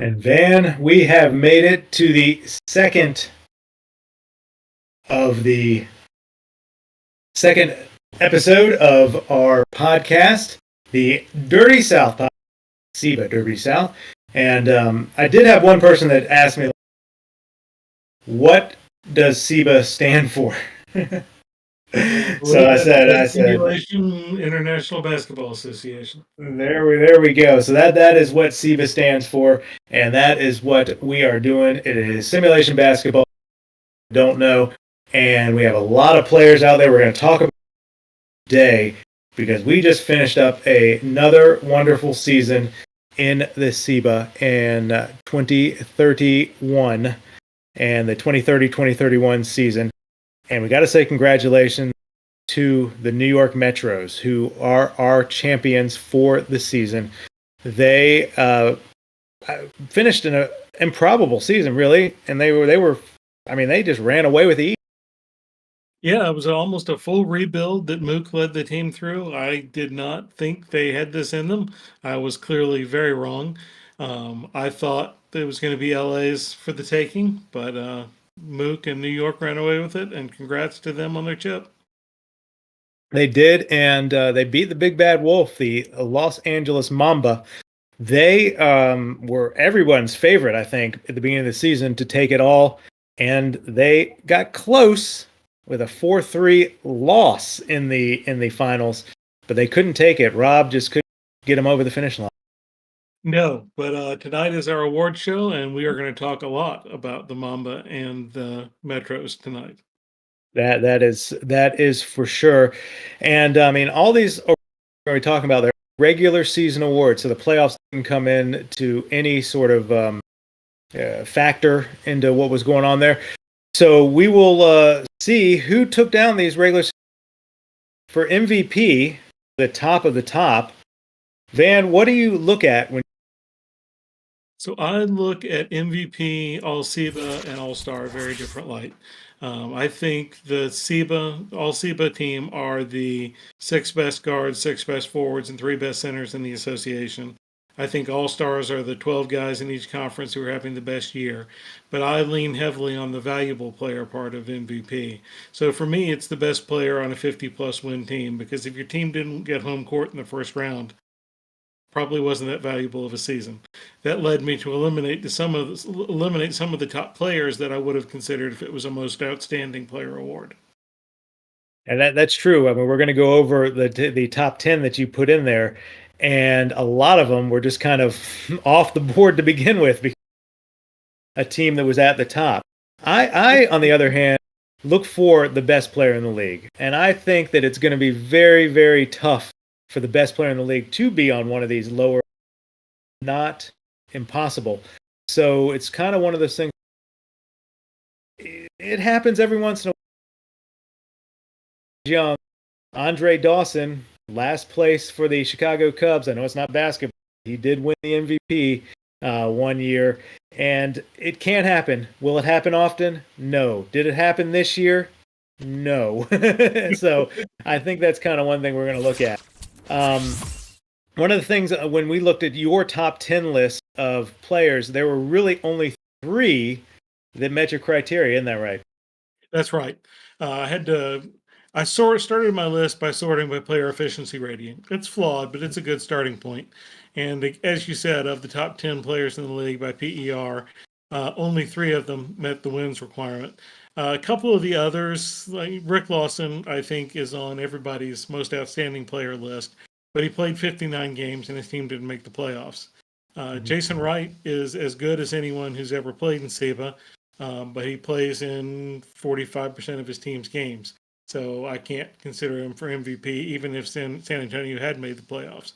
And Van, we have made it to the second of the second episode of our podcast, the Dirty South podcast, SIBA Dirty South. And I did have one person that asked me, what does SIBA stand for? So I said, Simulation International Basketball Association. There we go. So that is what SIBA stands for, and that is what we are doing. It is simulation basketball. Don't know, and we have a lot of players out there we're going to talk about today because we just finished up another wonderful season in the SIBA in 2031 and the 2030-2031 season. And we got to say congratulations to the New York Metros, who are our champions for the season. They finished in an improbable season, really, and they just ran away with the East. Yeah, it was almost a full rebuild that Mook led the team through. I did not think they had this in them. I was clearly very wrong. I thought it was going to be LA's for the taking, but Mook and New York ran away with it, and congrats to them on their chip. They did, and they beat the Big Bad Wolf, the Los Angeles Mamba. They were everyone's favorite, I think, at the beginning of the season to take it all, and they got close with a 4-3 loss in the finals, but they couldn't take it. Rob just couldn't get them over the finish line. No, but tonight is our award show, and we are going to talk a lot about the Mamba and the Metros tonight. That is for sure. And I mean, all these we're talking about, they're regular season awards, so the playoffs didn't come in to any sort of factor into what was going on there. So we will see who took down these regular season. For MVP, the top of the top. Van, what do you look at when? So I look at MVP, All SIBA, and All Star very different light. I think the SIBA, All SIBA team are the 6 best guards, 6 best forwards, and 3 best centers in the association. I think All Stars are the 12 guys in each conference who are having the best year. But I lean heavily on the valuable player part of MVP. So for me, it's the best player on a 50-plus win team, because if your team didn't get home court in the first round, probably wasn't that valuable of a season. That led me to eliminate some of the top players that I would have considered if it was a most outstanding player award. And that's true. I mean, we're going to go over the top 10 that you put in there, and a lot of them were just kind of off the board to begin with because a team that was at the top. I on the other hand, look for the best player in the league, and I think that it's going to be very, very tough for the best player in the league to be on one of these lower, not impossible. So it's kind of one of those things. It happens every once in a while. Young Andre Dawson, last place for the Chicago Cubs. I know it's not basketball. He did win the MVP one year, and it can happen. Will it happen often? No. Did it happen this year? No. So I think that's kind of one thing we're going to look at. One of the things when we looked at your top 10 list of players, there were really only 3 that met your criteria. Isn't that right? That's right. I started my list by sorting by player efficiency rating. It's flawed, but it's a good starting point. And as you said, of the top 10 players in the league by PER, only 3 of them met the wins requirement. A couple of the others, like Rick Lawson, I think is on everybody's most outstanding player list, but he played 59 games and his team didn't make the playoffs. Jason Wright is as good as anyone who's ever played in SIBA, but he plays in 45% of his team's games. So I can't consider him for MVP, even if San Antonio had made the playoffs.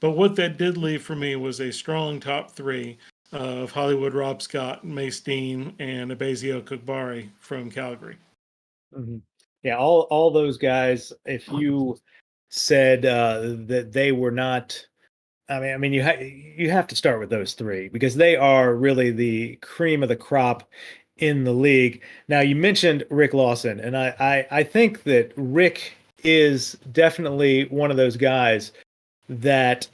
But what that did leave for me was a strong top 3 of Hollywood Rob Scott, Mace Dean, and Abazio Kugbari from Calgary. Mm-hmm. Yeah, all those guys, if you said that they were not, I mean, you have to start with those 3 because they are really the cream of the crop in the league. Now, you mentioned Rick Lawson, and I think that Rick is definitely one of those guys that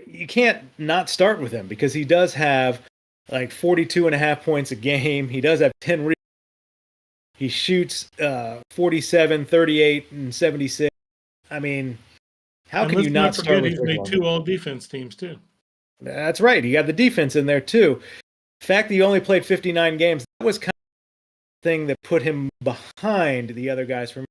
you can't not start with him because he does have like 42 and a half points a game. He does have 10 he shoots 47, 38, and 76. I mean, how And can you let's not not start forget with he's Rick made Long? 2 all defense teams too. That's right. You got the defense in there too. The fact that he only played 59 games, that was kind of the thing that put him behind the other guys from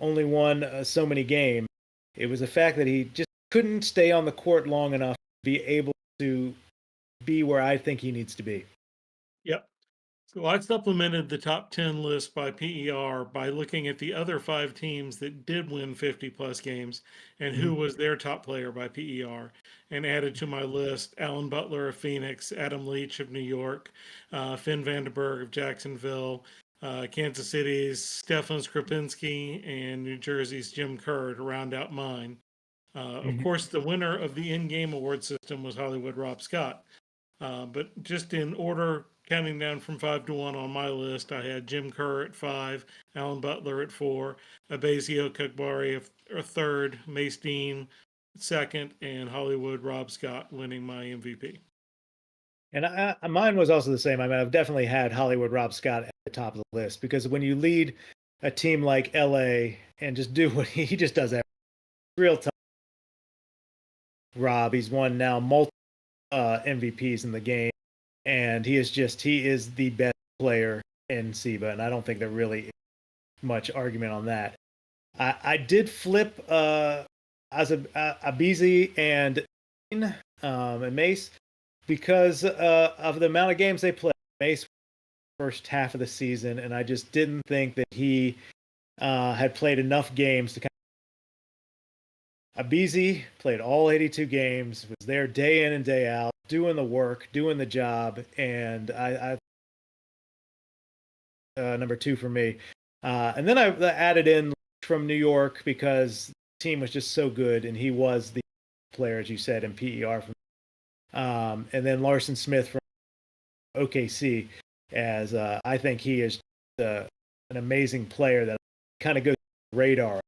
only won so many games. It was the fact that he just couldn't stay on the court long enough to be able to be where I think he needs to be. Yep. So I supplemented the top 10 list by PER by looking at the other 5 teams that did win 50 plus games and Mm-hmm. who was their top player by PER, and added to my list Alan Butler of Phoenix, Adam Leach of New York, Finn Vandenberg of Jacksonville, Kansas City's Stefan Skrapinski, and New Jersey's Jim Kerr to round out mine. Of Mm-hmm. course, the winner of the in-game award system was Hollywood Rob Scott. But just in order, counting down from 5 to 1 on my list, I had Jim Kerr at 5, Alan Butler at 4, Abazio Kagbari a third, Mace Dean second, and Hollywood Rob Scott winning my MVP. And mine was also the same. I mean, I've definitely had Hollywood Rob Scott at the top of the list because when you lead a team like LA and just do what he just does, everything, real tough. Rob, he's won now multiple MVPs in the game, and he is the best player in SIBA, and I don't think there really is much argument on that. I did flip as a Abizi and Mace because of the amount of games they played. Mace first half of the season, and I just didn't think that he had played enough games to kind of. Abizi played all 82 games, was there day in and day out, doing the work, doing the job, and number 2 for me. And then I added in from New York because the team was just so good, and he was the player, as you said, in PER. And then Larson Smith from OKC, as I think he is an amazing player that kind of goes radar.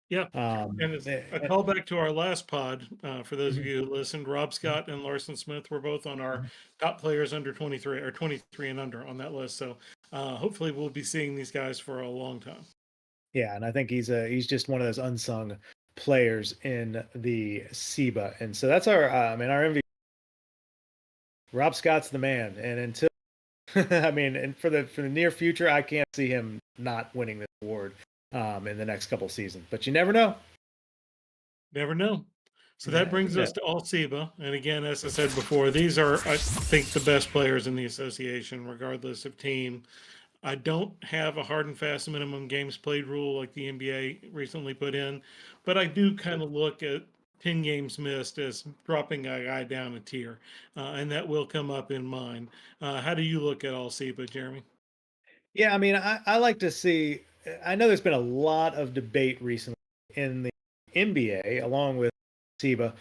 Yeah. And as a callback to our last pod, for those of Mhm. you who listened, Rob Scott and Larson Smith were both on our top players under 23 or 23 and under on that list. So hopefully we'll be seeing these guys for a long time. Yeah, and I think he's just one of those unsung players in the SIBA, and so that's our our MVP. Rob Scott's the man, and until I mean, and for the near future, I can't see him not winning this award in the next couple seasons. But you never know. Never know. So that brings Yeah. us to all SIBA. And again, as I said before, these are, I think, the best players in the association, regardless of team. I don't have a hard and fast minimum games played rule like the NBA recently put in, but I do kind of look at 10 games missed as dropping a guy down a tier, and that will come up in mine. How do you look at all SIBA, Jeremy? Yeah, I mean, I like to see. I know there's been a lot of debate recently in the NBA, along with SIBA,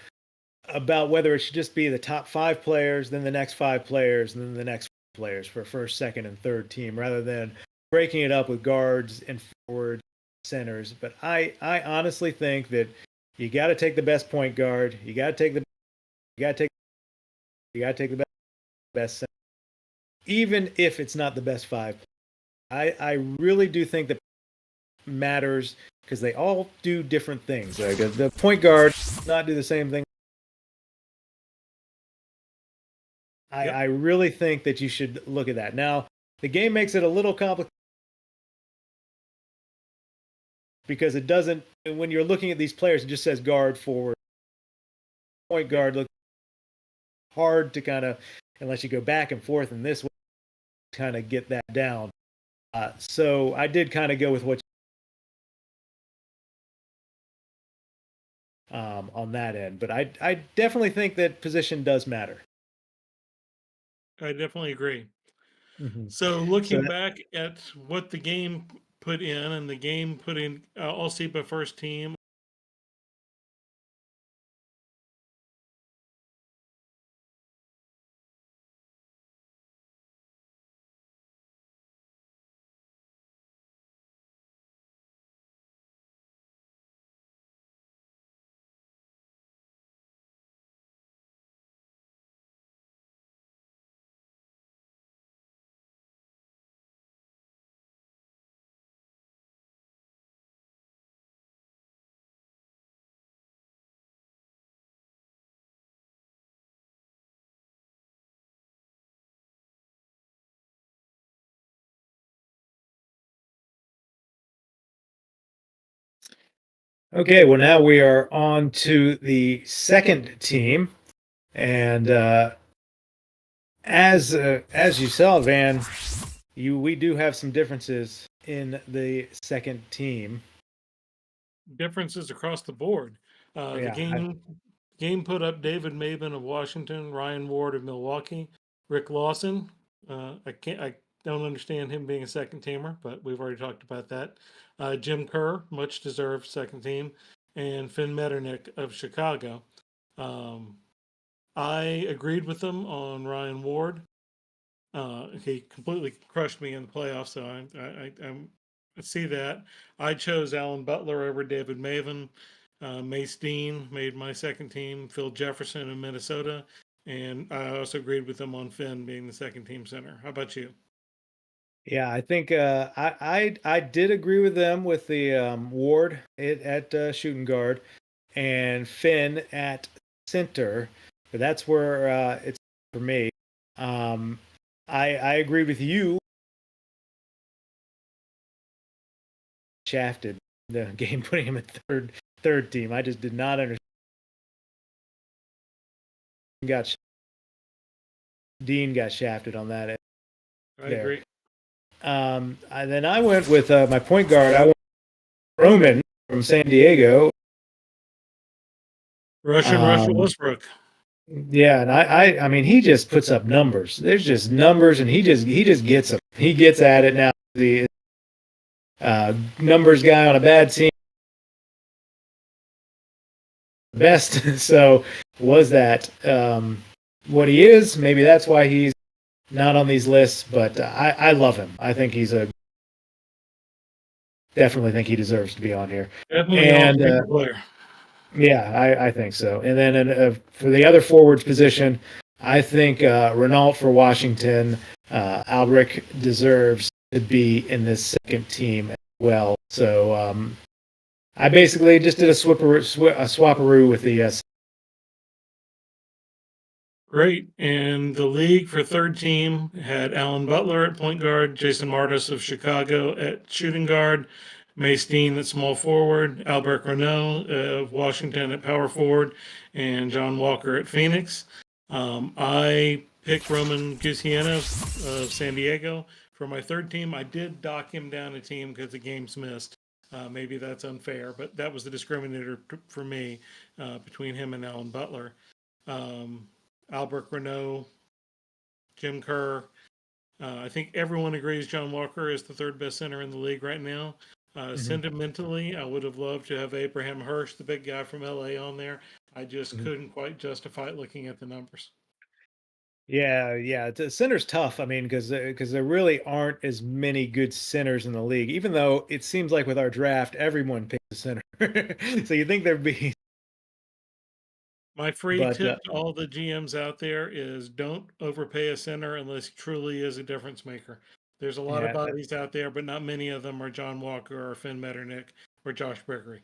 about whether it should just be the top 5 players, then the next 5 players, and then the next players for first, second, and third team, rather than breaking it up with guards and forward centers. But I honestly think that you got to take the best point guard. You got to take, you got to take the best center, even if it's not the best 5. I really do think that matters because they all do different things. Like the point guard does not do the same thing. I Yep. really think that you should look at that. Now, the game makes it a little complicated because it doesn't, when you're looking at these players, it just says guard, forward, point Yep. guard. Look hard to kind of, unless you go back and forth in this way, kind of get that down. So I did kind of go with what on that end, but I definitely think that position does matter. I definitely agree. Mm-hmm. So So looking back at what the game put in, and the game put in all SIBA first team Okay, well now we are on to the second team, and as you saw, Van, we do have some differences in the second team. Differences across the board. The Yeah, game put up David Maben of Washington, Ryan Ward of Milwaukee, Rick Lawson. I don't understand him being a second teamer, but we've already talked about that. Jim Kerr, much deserved second team, and Finn Metternich of Chicago. Um, I agreed with them on Ryan Ward. He completely crushed me in the playoffs, so I see that. I chose Alan Butler over David Maven. Mace Dean made my second team. Phil Jefferson in Minnesota, and I also agreed with them on Finn being the second team center. How about you? yeah, I think I did agree with them with the Ward at shooting guard and Finn at center, but that's where it's for me. Um, I agree with you. Shafted the game, putting him at third team. I just did not understand. Got Dean got shafted on that I there. agree. And then I went with my point guard. I went Roman from San Diego. Russian Russell Um, Westbrook. yeah, and I mean, he just puts up numbers. There's just numbers, and he just gets them. He gets at it now. The numbers guy on a bad team, best. So was that what he is? Maybe that's why he's not on these lists. But I love him. I think definitely think he deserves to be on here. Definitely an And all-star player. yeah, I think so. And then for the other forwards position, I think Renault for Washington, Albrick deserves to be in this second team as well. So I basically just did a swapperoo with the Great. And the league for third team had Alan Butler at point guard, Jason Martis of Chicago at shooting guard, Mace Dean at small forward, Albert Renault of Washington at power forward, and John Walker at Phoenix. I picked Roman Guciano of San Diego for my third team. I did dock him down a team because the game's missed. Maybe that's unfair, but that was the discriminator for me between him and Alan Butler. Um, Albert Renault, Jim Kerr. I think everyone agrees John Walker is the third best center in the league right now. Sentimentally, I would have loved to have Abraham Hirsch, the big guy from LA, on there. I just couldn't quite justify it looking at the numbers. Yeah. Center's tough. I mean, because there really aren't as many good centers in the league. Even though it seems like with our draft, everyone picks a center. So you think there'd be, My free but tip to all the GMs out there is don't overpay a center unless he truly is a difference maker. There's a lot of yeah, bodies out there, but not many of them are John Walker or Finn Metternich or Josh Brickery.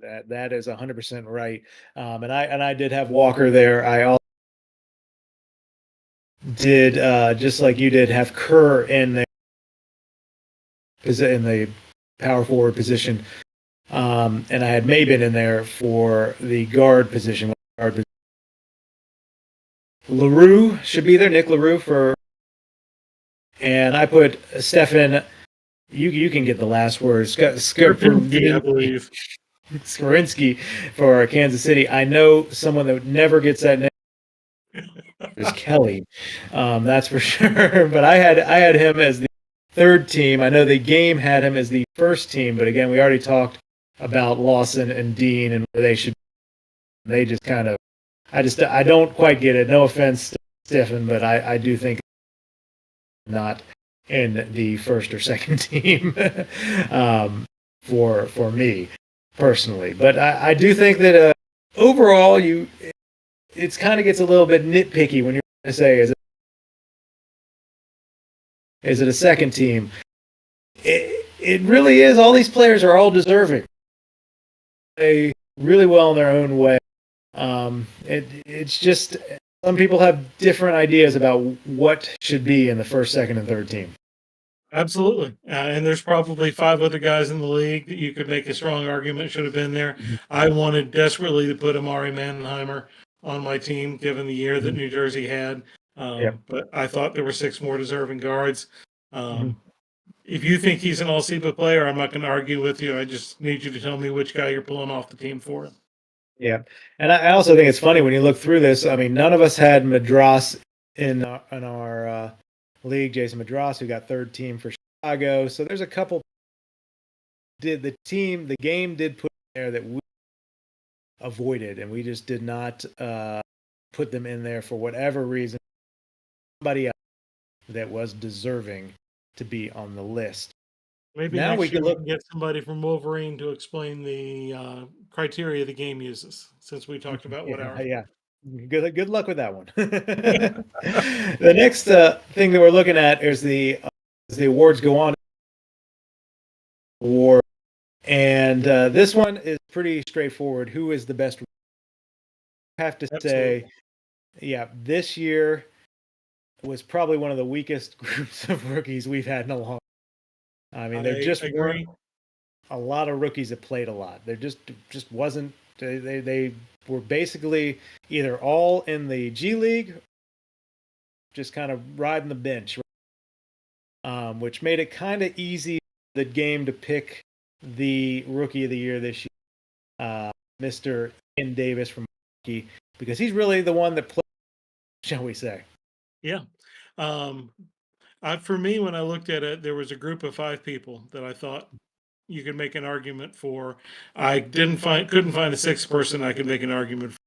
that is 100% right. And I did have Walker there. I also did just like you did have Kerr in there in the power forward position. And I had Maben in there for the guard position. LaRue should be there, Nick LaRue and I put Stefan. You can get the last word. Rapinski, I believe. Skorinsky for Kansas City. I know someone that never gets that name is Kelly. That's for sure. But I had him as the third team. I know the game had him as the first team, but again, we already talked about Lawson and Dean and where they should. They just kind of. I don't quite get it. No offense to Stefan, but I do think not in the first or second team for me personally. But I do think that overall it's kind of gets a little bit nitpicky when you're going to say is it a second team? It really is. All these players are all deserving. They really well in their own way. It's just some people have different ideas about what should be in the first, second, and third team. Absolutely. And there's probably 5 other guys in the league that you could make a strong argument should have been there. I wanted desperately to put Amari Mannheimer on my team, given the year that New Jersey had. Yep. But I thought there were 6 more deserving guards. Mhm. If you think he's an all-SIBA player, I'm not going to argue with you. I just need you to tell me which guy you're pulling off the team for him. Yeah, and I also think it's funny when you look through this. I mean, none of us had Madras in our league. Jason Madras, who got third team for Chicago. So there's a couple. The game did put in there that we avoided, and we just did not put them in there for whatever reason. Somebody else that was deserving to be on the list. Maybe Now we next year can we look. can get somebody from Wolverine to explain the criteria the game uses, since we talked about what Yeah, ours yeah. were. Good luck with that one. The next thing that we're looking at is the awards go on award, and this one is pretty straightforward. Who is the best? I have to Absolutely. say, yeah, this year was probably one of the weakest groups of rookies we've had in a long. I mean, there I just weren't agree. a lot of rookies that played a lot. There just wasn't. They were basically either all in the G League, just kind of riding the bench, which made it kind of easy for the game to pick the rookie of the year this year, Mr. Ian Davis from Milwaukee, because he's really the one that played, shall we say. Yeah. Um, for me, when I looked at it, there was a group of 5 people that I thought you could make an argument for. I couldn't find a 6th person I could make an argument for.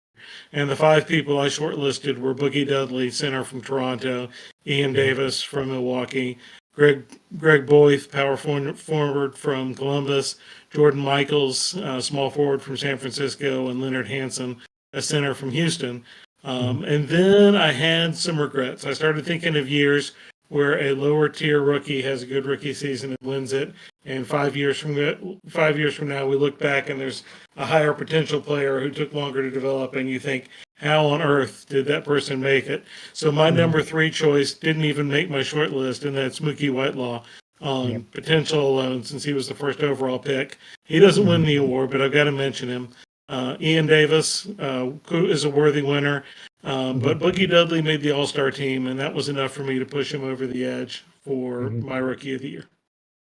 And the 5 people I shortlisted were Boogie Dudley, center from Toronto, Ian Davis from Milwaukee, Greg Greg Boyth, power forward from Columbus, Jordan Michaels, small forward from San Francisco, and Leonard Hansen, a center from Houston. And then I had some regrets. I started thinking of years where a lower tier rookie has a good rookie season and wins it, and 5 years from now, we look back and there's a higher potential player who took longer to develop, and you think, how on earth did that person make it? So my number 3 choice didn't even make my short list, and that's Mookie Whitelaw on Yep. potential alone, since he was the first overall pick. He doesn't win the award, but I've got to mention him. Ian Davis is a worthy winner, but Boogie Dudley made the All-Star team, and that was enough for me to push him over the edge for my Rookie of the Year.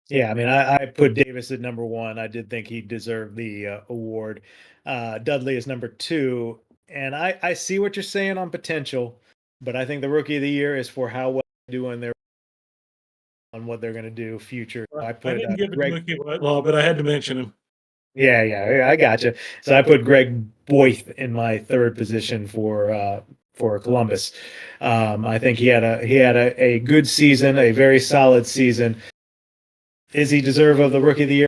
Yeah, I mean, I put Davis at number one. I did think he deserved the award. Dudley is number two, and I see what you're saying on potential, but I think the rookie of the year is for how well they do on what they're going to do future. I I put didn't give it to Greg. Mookie Whitelaw, but I had to mention him. Yeah, I gotcha. So I put Greg Boyth in my third position for Columbus. I think he had a good season, a very solid season. Is he deserve of the rookie of the year?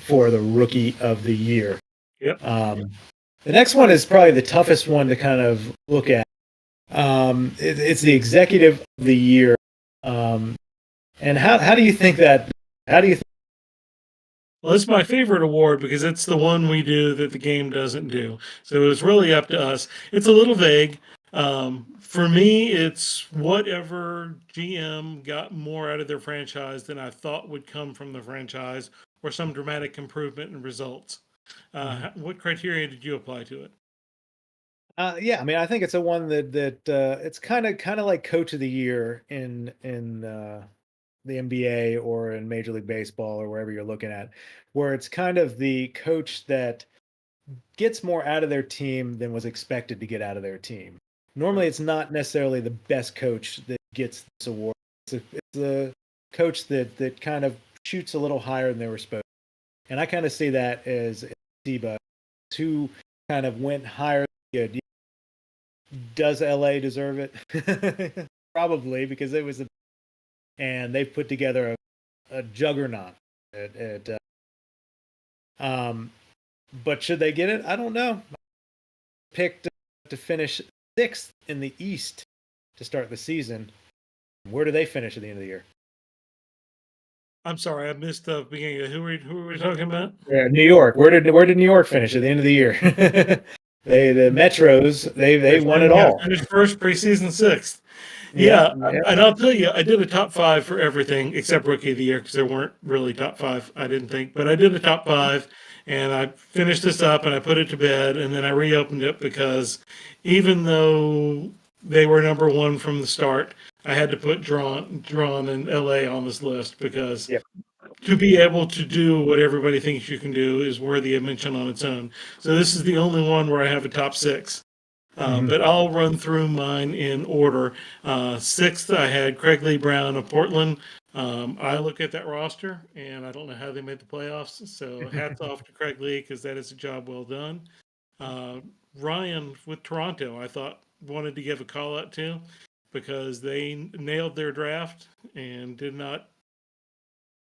For the rookie of the year. Yep. The next one is probably the toughest one to kind of look at. It's the executive of the year. And how do you think that? How do you? Well, it's my favorite award because it's the one we do that the game doesn't do. So it's really up to us. It's a little vague. For me, it's whatever GM got more out of their franchise than I thought would come from the franchise, or some dramatic improvement in results. What criteria did you apply to it? Yeah, I mean, I think it's a one that it's kind of like coach of the year in the NBA or in Major League Baseball or wherever you're looking at, where it's kind of the coach that gets more out of their team than was expected to get out of their team. Normally, it's not necessarily the best coach that gets this award. It's a coach that kind of shoots a little higher than they were supposed to. And I kind of see that as SIBA, who kind of went higher than good. Does LA deserve it? Probably, because it was and they've put together a juggernaut but should they get it? I don't know. Picked to finish sixth in the East to start the season. Where do they finish at the end of the year? I'm sorry, I missed the beginning. Who were we talking about? Yeah, New York. Where did New York finish at the end of the year? The Metros, they won it all. Finished first, preseason 6th. Yeah, Yeah. and I'll tell you, I did a top five for everything except rookie of the year because there weren't really top five, I didn't think. But I did a top five, and I finished this up and I put it to bed, and then I reopened it because even though they were number one from the start, I had to put drawn and LA on this list because Yep. to be able to do what everybody thinks you can do is worthy of mention on its own. So this is the only one where I have a top six. Mhm. But I'll run through mine in order. Sixth, I had Craig Lee Brown of Portland. I look at that roster and I don't know how they made the playoffs. So hats off to Craig Lee because that is a job well done. Uh, Ryan with Toronto, I thought wanted to give a call out to because they nailed their draft and did not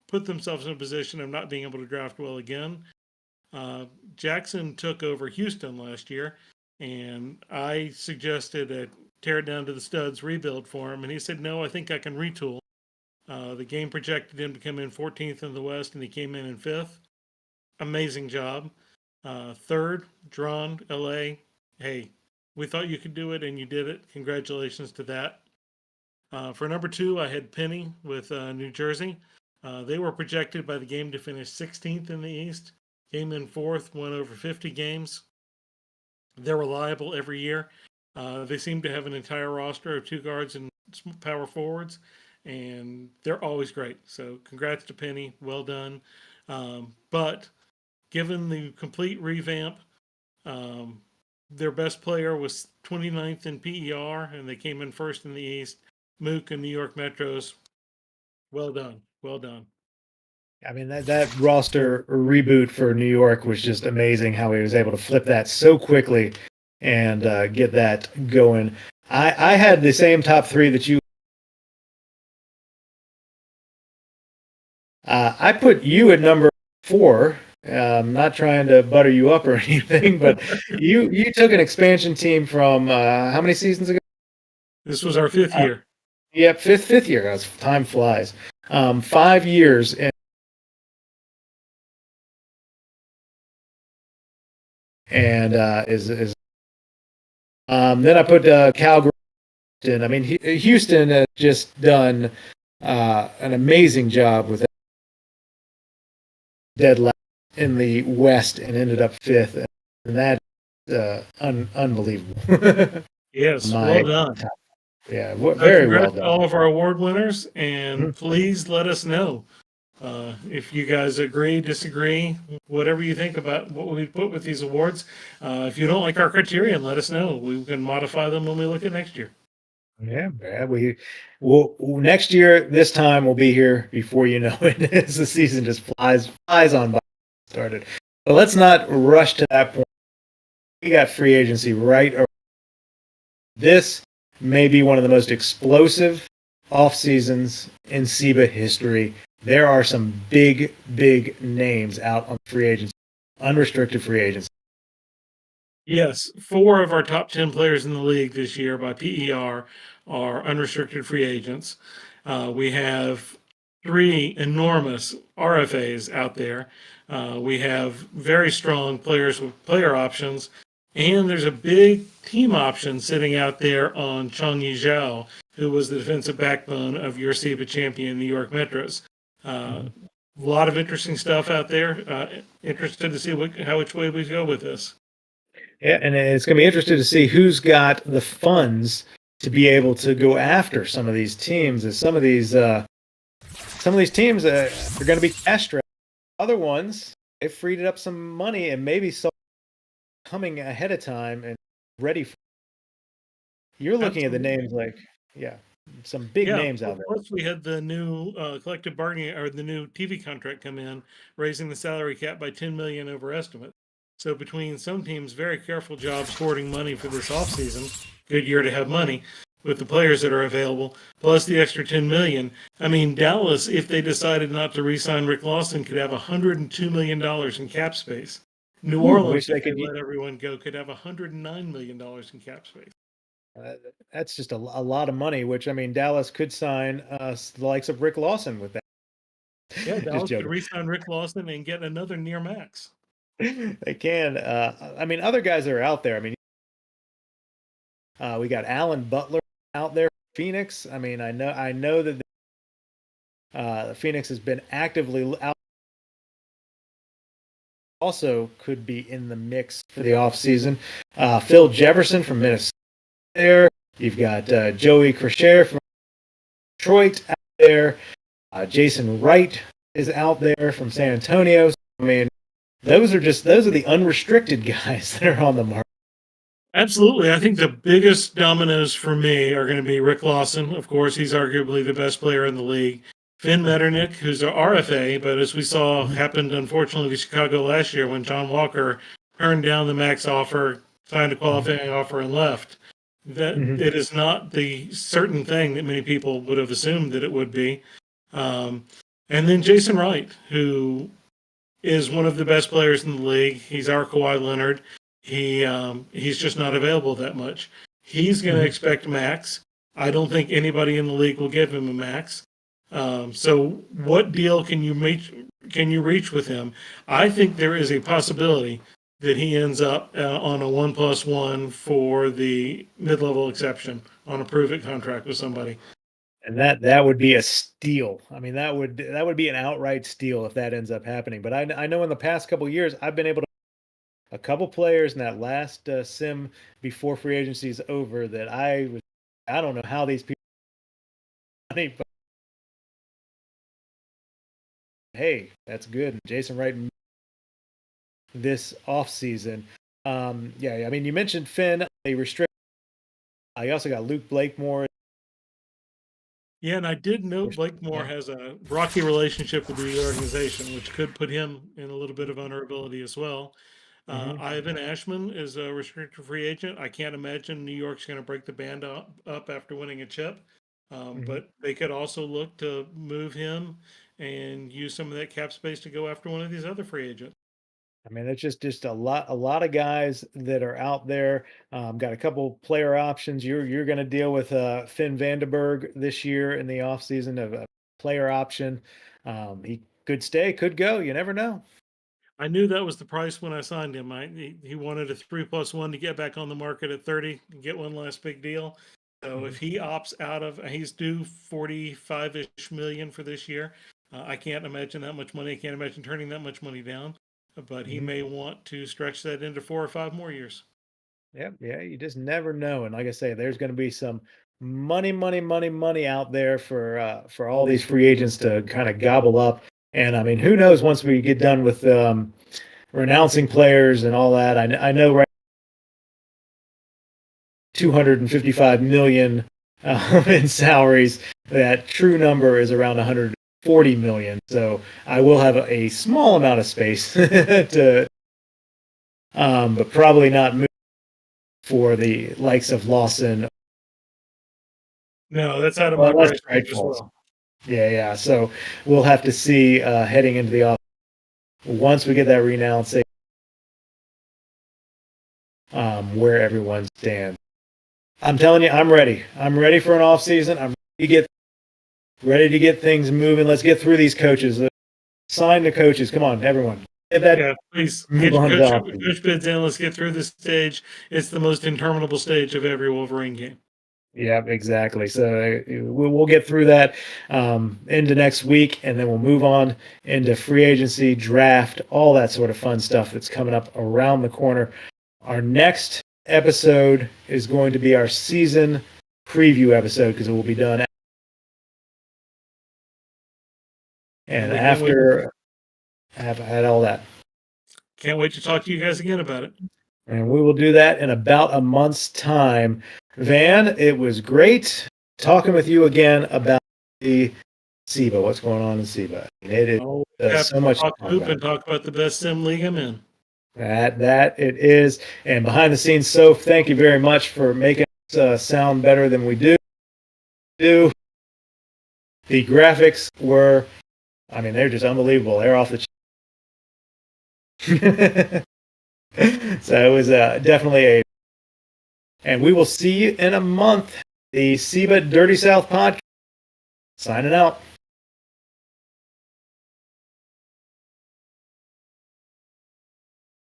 put themselves in a position of not being able to draft well again. Jackson took over Houston last year, and I suggested a tear it down to the studs rebuild for him, and he said, "No, I think I can retool." The game projected him to come in 14th in the West, and he came in fifth. Amazing job. Third, drawn LA. Hey, we thought you could do it, and you did it. Congratulations to that. For number two, I had Penny with New Jersey. They were projected by the game to finish 16th in the East. Came in fourth, won over 50 games. They're reliable every year. They seem to have an entire roster of two guards and power forwards, and they're always great. So, congrats to Penny. Well done. But given the complete revamp, um, their best player was 29th in PER, and they came in first in the East. Mook and New York Metros. Well done. Well done. I mean that roster reboot for New York was just amazing. How he was able to flip that so quickly and get that going. I had the same top three that you. I put you at number four. Not trying to butter you up or anything, but you took an expansion team from how many seasons ago? This was our fifth Uh, year. Yep, fifth year. As time flies. 5 years and is then I put Calgary. I mean, Houston has just done an amazing job with dead last in the West and ended up fifth, and that unbelievable. Yes, well My done. yeah, very well Congrats to done. all of our award winners, and Mhm. please let us know if you guys agree, disagree, whatever you think about what we put with these awards. If you don't like our criterion, let us know. We can modify them when we look at next year. Yeah, Brad, we will next year. This time we'll be here before you know it. As the season just flies on by. Started, but let's not rush to that point. We got free agency right. This may be one of the most explosive off seasons in SIBA history. There are some big names out on free agency, unrestricted free agency. Yes, four of our top 10 players in the league this year by PER are unrestricted free agents. We have three enormous RFAs out there. We have very strong players with player options. And there's a big team option sitting out there on Chong-Yi Zhao, who was the defensive backbone of your SIBA champion, New York Metros. A lot of interesting stuff out there. Interested to see which way we go with this. Yeah, and it's going to be interesting to see who's got the funds to be able to go after some of these teams. As some of these teams are going to be cash strapped. Other ones, they freed up some money and maybe some coming ahead of time and ready for. You're looking at the Absolutely. names like, yeah, some big Yeah. names out there. Plus, we had the new collective bargaining or the new TV contract come in, raising the salary cap by 10 million over estimate. So between some teams, very careful job hoarding money for this offseason, good year to have money with the players that are available, plus the extra 10 million. I mean, Dallas, if they decided not to re-sign Rick Lawson, could have $102 million in cap space. New Wish Orleans, they if they could. let everyone go, could have $109 million in cap space. Uh, that's just a lot of money. Which I mean, Dallas could sign the likes of Rick Lawson with that. Yeah, Just Dallas could joking. re-sign Rick Lawson and get another near max. They can. I mean, other guys that are out there. I mean, we got Alan Butler out there. Phoenix. I mean, I know that Phoenix has been actively out. Also, could be in the mix for the offseason. Phil Jefferson from Minnesota. There, you've got Joey Crocher from Detroit out there. Jason Wright is out there from San Antonio. I mean, those are the unrestricted guys that are on the market. Absolutely. I think the biggest dominoes for me are going to be Rick Lawson. Of course, he's arguably the best player in the league. Finn Metternich, who's an RFA, but as we saw happened unfortunately with Chicago last year when John Walker turned down the max offer, signed a qualifying offer, and left. That it is not the certain thing that many people would have assumed that it would be. And then Jason Wright, who is one of the best players in the league. He's our Kawhi Leonard. He's just not available that much. He's going to expect max. I don't think anybody in the league will give him a max. So what deal can you reach with him? I think there is a possibility that he ends up on a 1+1 for the mid-level exception on a prove-it contract with somebody. And that would be a steal. I mean, that would be an outright steal if that ends up happening. But I know in the past couple of years, I've been able to a couple players in that last sim before free agency is over that I don't know how these people. But hey, that's good. Jason Wright this offseason. Yeah, I mean, you mentioned Finn. They restrict. I also got Luke Blakemore. Yeah, and I did know Blakemore has a rocky relationship with the organization, which could put him in a little bit of vulnerability as well. Ivan Ashman is a restricted free agent. I can't imagine New York's going to break the band up after winning a chip. But they could also look to move him and use some of that cap space to go after one of these other free agents. I mean, it's just a lot of guys that are out there. Got a couple player options. You're going to deal with Finn Vandenberg this year in the offseason of a player option. He could stay, could go. You never know. I knew that was the price when I signed him. He wanted a 3+1 to get back on the market at 30 and get one last big deal. So if he opts out of, he's due 45-ish million for this year. I can't imagine that much money. I can't imagine turning that much money down. But he may want to stretch that into 4 or 5 more years. Yeah, you just never know. And like I say, there's going to be some money out there for all these free agents to kind of gobble up. And I mean, who knows once we get done with renouncing players and all that. I know right 255 million in salaries. That true number is around 140 million. So I will have a small amount of space to, but probably not move for the likes of Lawson. No, that's out of my price range as well. Yeah. So we'll have to see heading into the off once we get that renouncing where everyone stands. I'm telling you, I'm ready. I'm ready for an off season. I'm ready to get things moving. Let's get through these coaches. Sign the coaches. Come on, everyone. Please get coach bids in. Let's get through this stage. It's the most interminable stage of every Wolverine game. Yeah, exactly. So we'll get through that into next week, and then we'll move on into free agency, draft, all that sort of fun stuff that's coming up around the corner. Our next episode is going to be our season preview episode because it will be done. And after I've had all that. Can't wait to talk to you guys again about it. And we will do that in about a month's time. Van, it was great talking with you again about the SIBA. What's going on in SIBA? It is so much. Talk about the best sim league I'm in. That it is. And behind the scenes, Soph, thank you very much for making us sound better than we do. The graphics were, I mean, they're just unbelievable. They're off the So it was definitely and we will see you in a month. The SIBA Dirty South podcast. Signing out.